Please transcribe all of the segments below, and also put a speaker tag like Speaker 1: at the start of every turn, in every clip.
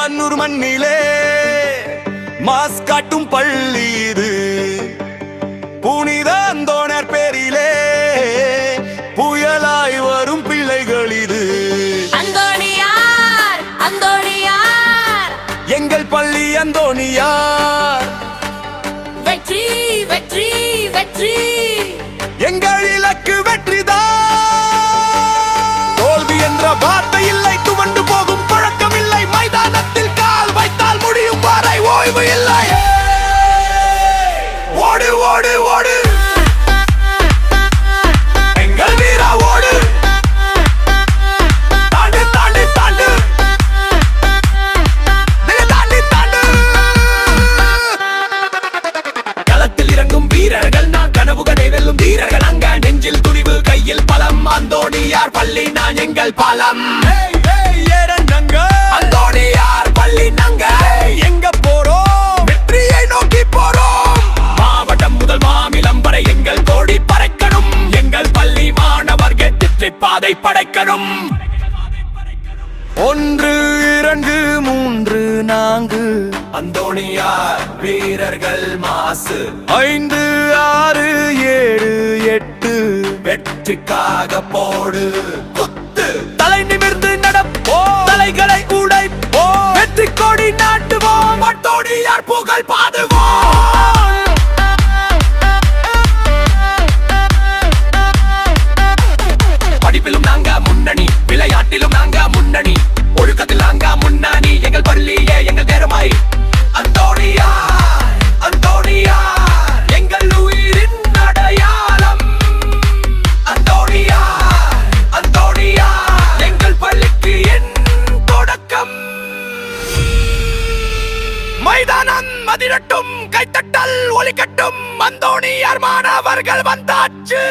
Speaker 1: மான்னூர் மண்ணிலே மாஸ் காட்டும் பள்ளி இது. புனித அந்தோணர் பேரிலே புயலாய் வரும் பிள்ளைகள் இது.
Speaker 2: அந்தோணியார் அந்தோணியார்
Speaker 1: எங்கள் பள்ளி அந்தோணியார்.
Speaker 2: வெற்றி வெற்றி வெற்றி
Speaker 1: எங்கள் இலக்கு வெற்றிதான். தோல்வி என்ற வார்த்தை இல்லை, துவண்டு போகும் பழக்கம் இல்லை. மைதானத்தில் கால் வைத்தால் முடியும் வரை ஓய்வு இல்லை. ஓடு ஓடு ஓடு எங்கள் வீரா ஓடு. தாண்டு தாண்டு தாண்டு தாண்டி தாண்டு. களத்தில் இறங்கும் வீரர்கள் நான், கனவுகளை வெல்லும் வீரர்கள் அங்க. நெஞ்சில் துணிவு, கையில் பலம். அந்தோணியார் பள்ளி நான், எங்கள் பலம். அந்தோணியார் பள்ளி நாங்க. எங்க போறோம்? வெற்றியை நோக்கி போறோம். மாவட்டம் முதல் மாநிலம் வரை எங்கள் கோடி பறக்கணும். எங்கள் பள்ளி மாணவர்கள் வெற்றி பாதை படைக்கணும். 1 2 3 4 அந்தோணியார் வீரர்கள் மாசு. 5 6 7 8 வெற்றிக்காக போடு குத்து. தலை நிமிர்ந்து நடப்போம், தலைகளை உடைப்போம். வெற்றி கொடி நாட்டுவோம், அந்தோணியார் புகழ் பாடுவோம். படிப்பிலும் நாங்க முன்னணி, விளையாட்டிலும் நாங்க முன்னணி, ஒழுக்கத்தில் நாங்க முன்னணி. எங்கள் பள்ளியே எங்கள் நேரமாய். அந்தோணியார் அந்தோணியார் எங்கள் உயிரின் அடையாளம். அந்தோணியார் அந்தோணியார் எங்கள் பள்ளிக்கு என் தொடக்கம். மைதானம் அதிரட்டும், கைத்தட்டல் ஒலிக்கட்டும். அந்தோணியார் மாணவர்கள் வந்தாச்சு,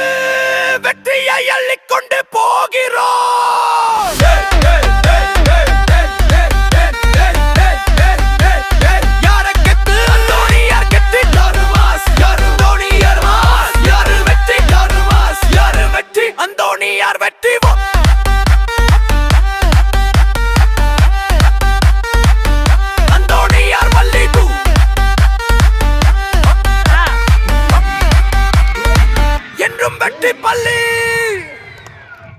Speaker 1: வெற்றியை அள்ளிக்கொண்டு போகிறோம்.